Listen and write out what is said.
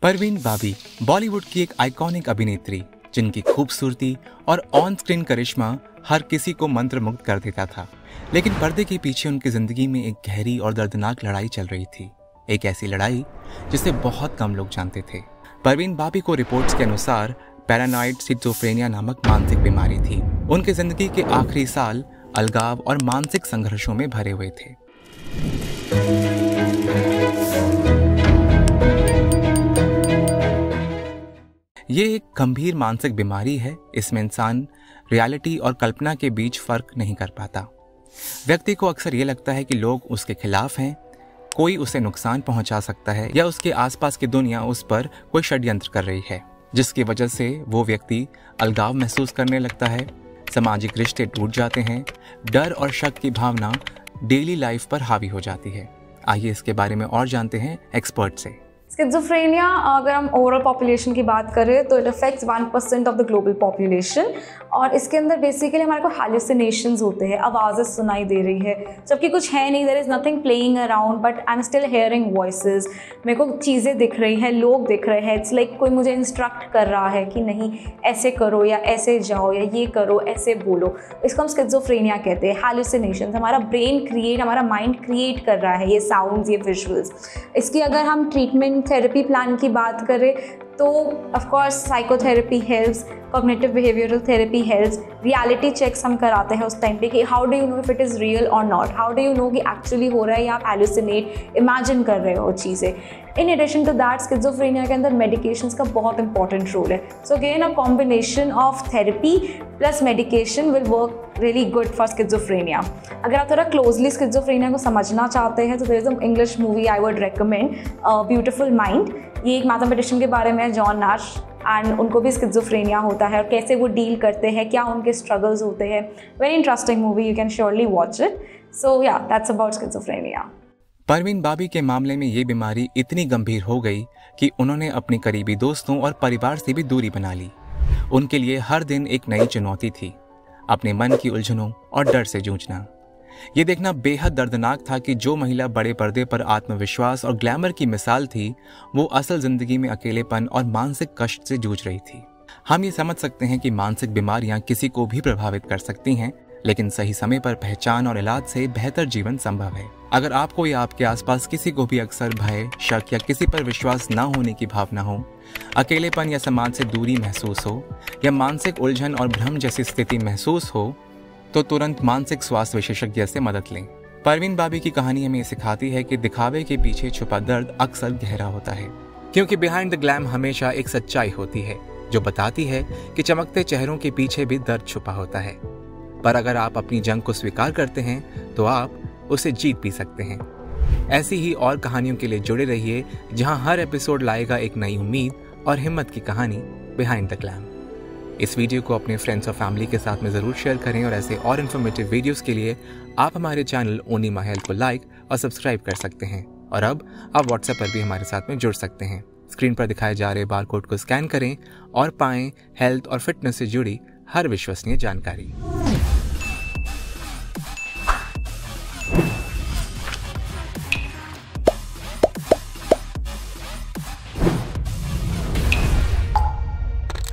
परवीन बाबी बॉलीवुड की एक आइकॉनिक अभिनेत्री जिनकी खूबसूरती और ऑन स्क्रीन करिश्मा हर किसी को मंत्रमुग्ध कर देता था। लेकिन पर्दे के पीछे उनकी जिंदगी में एक गहरी और दर्दनाक लड़ाई चल रही थी। एक ऐसी लड़ाई जिसे बहुत कम लोग जानते थे। परवीन बाबी को रिपोर्ट्स के अनुसार पैरानॉइड स्किज़ोफ्रेनिया नामक मानसिक बीमारी थी। उनकी जिंदगी के आखिरी साल अलगाव और मानसिक संघर्षों में भरे हुए थे। ये एक गंभीर मानसिक बीमारी है। इसमें इंसान रियलिटी और कल्पना के बीच फर्क नहीं कर पाता। व्यक्ति को अक्सर ये लगता है कि लोग उसके खिलाफ हैं, कोई उसे नुकसान पहुंचा सकता है या उसके आसपास की दुनिया उस पर कोई षड्यंत्र कर रही है, जिसकी वजह से वो व्यक्ति अलगाव महसूस करने लगता है। सामाजिक रिश्ते टूट जाते हैं, डर और शक की भावना डेली लाइफ पर हावी हो जाती है। आइए इसके बारे में और जानते हैं एक्सपर्ट से। स्किज़ोफ्रेनिया अगर हम ओवरऑल पॉपुलेशन की बात करें तो it affects 1% of the global population. और इसके अंदर बेसिकली हमारे को हैलुसिनेशंस होते हैं, आवाज़ें सुनाई दे रही है जबकि कुछ है नहीं, there is nothing playing around but I am still hearing voices. मेरे को चीज़ें दिख रही हैं, लोग दिख रहे हैं, इट्स लाइक कोई मुझे इंस्ट्रक्ट कर रहा है कि नहीं ऐसे करो या ऐसे जाओ या ये करो, ऐसे बोलो। इसको हम स्किज़ोफ्रेनिया कहते हैं। हैलुसिनेशंस हमारा ब्रेन क्रिएट, हमारा माइंड क्रिएट कर रहा है ये साउंड्स, ये विजुअल्स। इसकी अगर हम ट्रीटमेंट थेरेपी प्लान की बात करें तो of course psychotherapy helps, cognitive behavioural therapy helps, reality checks हम कराते हैं उस टाइम पे कि how do you know if it is real और not, how do you know कि एक्चुअली हो रहा है या आप हेलुसिनेट इमेजिन कर रहे हो चीज़ें। In addition to that schizophrenia के अंदर मेडिकेशंस का बहुत इंपॉर्टेंट रोल है। So again a combination of therapy plus medication will work really good for schizophrenia. अगर आप थोड़ा क्लोजली स्किज़ोफ्रेनिया को समझना चाहते हैं तो there is a English movie I would recommend, beautiful mind. ये एक मैथमेटिशियन के बारे में है, जॉन नाश, एंड उनको भी स्किज़ोफ्रेनिया होता है और कैसे वो डील करते हैं, क्या उनके स्ट्रगल्स होते हैं। Very interesting movie, you can surely watch it. So yeah that's about schizophrenia. Parveen Babi के मामले में ये बीमारी इतनी गंभीर हो गई कि उन्होंने अपने करीबी दोस्तों और परिवार से भी दूरी बना ली। उनके लिए हर दिन एक नई चुनौती थी, अपने मन की उलझनों और डर से जूझना। ये देखना बेहद दर्दनाक था कि जो महिला बड़े पर्दे पर आत्मविश्वास और ग्लैमर की मिसाल थी, वो असल जिंदगी में अकेलेपन और मानसिक कष्ट से जूझ रही थी। हम ये समझ सकते हैं कि मानसिक बीमारियां किसी को भी प्रभावित कर सकती हैं, लेकिन सही समय पर पहचान और इलाज से बेहतर जीवन संभव है। अगर आपको या आपके आसपास किसी को भी अक्सर भय, शक या किसी पर विश्वास न होने की भावना हो, अकेलेपन या समाज से दूरी महसूस हो या मानसिक उलझन और भ्रम जैसी स्थिति महसूस हो, तो तुरंत मानसिक स्वास्थ्य विशेषज्ञ से मदद लें। परवीन बाबी की कहानी हमें सिखाती है कि दिखावे के पीछे छुपा दर्द अक्सर गहरा होता है, क्योंकि बिहाइंड द ग्लैम हमेशा एक सच्चाई होती है जो बताती है कि चमकते चेहरों के पीछे भी दर्द छुपा होता है। पर अगर आप अपनी जंग को स्वीकार करते हैं तो आप उसे जीत भी सकते हैं। ऐसी ही और कहानियों के लिए जुड़े रहिए, जहां हर एपिसोड लाएगा एक नई उम्मीद और हिम्मत की कहानी बिहाइंड द ग्लैम। इस वीडियो को अपने फ्रेंड्स और फैमिली के साथ में ज़रूर शेयर करें और ऐसे और इन्फॉर्मेटिव वीडियोस के लिए आप हमारे चैनल ओनी माय हेल्थ को लाइक और सब्सक्राइब कर सकते हैं। और अब आप व्हाट्सएप पर भी हमारे साथ में जुड़ सकते हैं। स्क्रीन पर दिखाए जा रहे बारकोड को स्कैन करें और पाएं हेल्थ और फिटनेस से जुड़ी हर विश्वसनीय जानकारी।